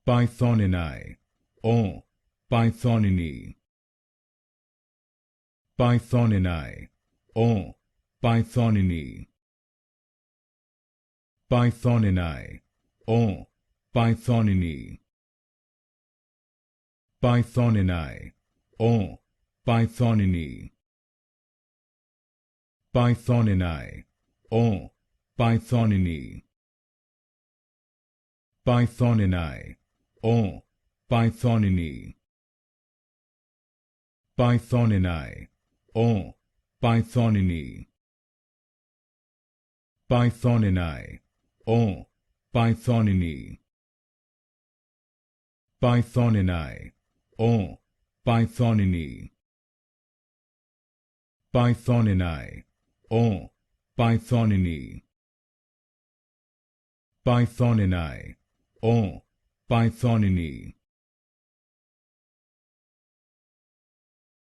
Pythoninae, or Pythoninae. Pythoninae, or Pythoninae. Pythoninae, or Pythoninae. Pythoninae, or Pythoninae. Pythoninae, or Pythoninae. Pythoninae, or Pythoninae. Pythoninae, or Pythoninae. Pythoninae, or Pythoninae. Pythoninae, or Pythoninae. Pythoninae, or Pythoninae. Pythoninae, or Pythoninae.